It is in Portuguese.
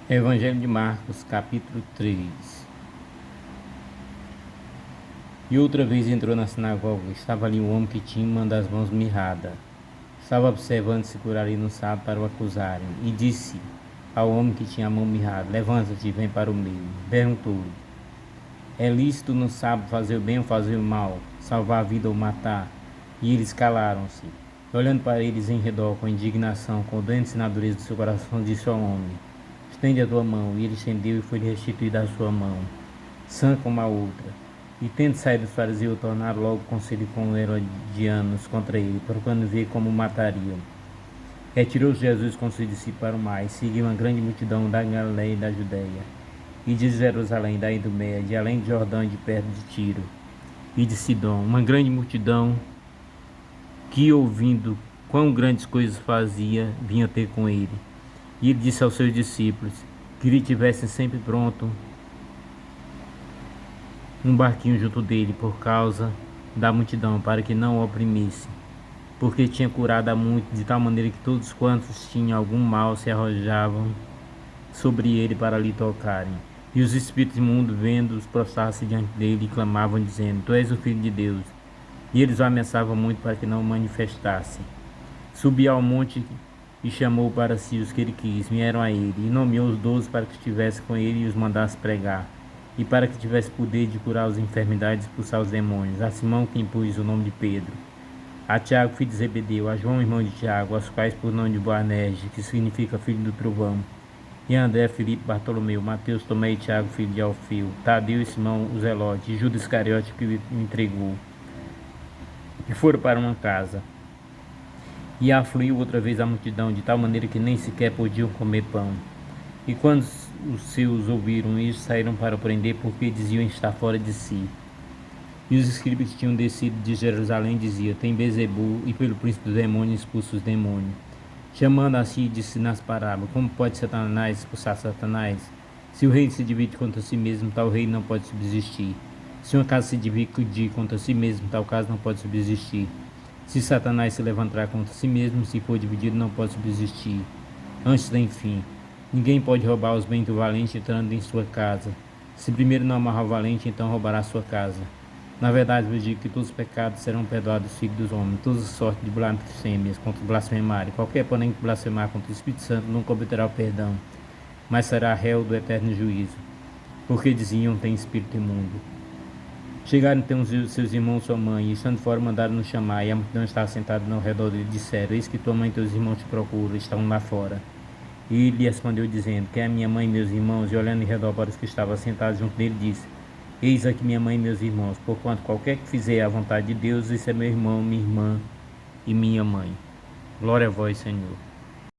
Evangelho de Marcos, capítulo 3. E outra vez entrou na sinagoga. Estava ali um homem que tinha uma das mãos mirrada. Estava observando se curaria no sábado para o acusarem. E disse ao homem que tinha a mão mirrada: Levanta-te e vem para o meio. Perguntou-lhe: É lícito no sábado fazer o bem ou fazer o mal? Salvar a vida ou matar? E eles calaram-se. Olhando para eles em redor com indignação, com doentes na dureza do seu coração, disse ao homem: Estende a tua mão. E ele estendeu e foi-lhe restituída a sua mão, sã como a outra. E tendo saído os fariseus, tornaram logo conselho com os herodianos contra ele, procurando ver como o matariam. Retirou-se Jesus com seus discípulos para o mar, e seguiu uma grande multidão da Galiléia e da Judéia, e de Jerusalém, da Idumeia, de além de Jordão e de perto de Tiro, e de Sidom, uma grande multidão que, ouvindo quão grandes coisas fazia, vinha ter com ele. E ele disse aos seus discípulos que lhe tivessem sempre pronto um barquinho junto dele, por causa da multidão, para que não o oprimisse, porque tinha curado a muitos, de tal maneira que todos quantos tinham algum mal se arrojavam sobre ele para lhe tocarem. E os espíritos imundos, vendo-os, prostravam-se diante dele e clamavam, dizendo: Tu és o Filho de Deus. E eles o ameaçavam muito para que não o manifestasse. Subiu ao monte e chamou para si os que ele quis, vieram a ele, e nomeou os 12 para que estivesse com ele e os mandasse pregar, e para que tivesse poder de curar as enfermidades e expulsar os demônios. A Simão que impôs o nome de Pedro, a Tiago, filho de Zebedeu, a João, irmão de Tiago, aos quais por nome de Boanerges, que significa filho do trovão, e André, Filipe, Bartolomeu, Mateus, Tomé e Tiago, filho de Alfeu, Tadeu e Simão, o Zelote, e Judas Iscariote, que o entregou. E foram para uma casa. E afluiu outra vez a multidão, de tal maneira que nem sequer podiam comer pão. E quando os seus ouviram isso, saíram para o prender, porque diziam estar fora de si. E os escribas que tinham descido de Jerusalém diziam: Tem Beelzebul, e pelo príncipe dos demônios expulsa os demônios. Chamando a si, disse nas parábolas: Como pode Satanás expulsar Satanás? Se o reino se divide contra si mesmo, tal reino não pode subsistir. Se uma casa se divide contra si mesmo, tal casa não pode subsistir. Se Satanás se levantar contra si mesmo, se for dividido, não pode subsistir. Antes da enfim, ninguém pode roubar os bens do valente entrando em sua casa. Se primeiro não amarrar o valente, então roubará a sua casa. Na verdade, vos digo que todos os pecados serão perdoados dos filhos dos homens, todas as sortes de blasfêmias contra o blasfemário. Qualquer, porém, que blasfemar contra o Espírito Santo nunca obterá o perdão, mas será réu do eterno juízo. Porque diziam: Tem espírito imundo. Chegaram então os seus irmãos, sua mãe, e estando fora mandaram-nos chamar, e a multidão estava sentada ao redor dele, disseram: Eis que tua mãe e teus irmãos te procuram, estão lá fora. E ele respondeu, dizendo: Quem é minha mãe e meus irmãos? E olhando em redor para os que estavam sentados junto dele, disse: Eis aqui minha mãe e meus irmãos, porquanto qualquer que fizer a vontade de Deus, esse é meu irmão, minha irmã e minha mãe. Glória a vós, Senhor.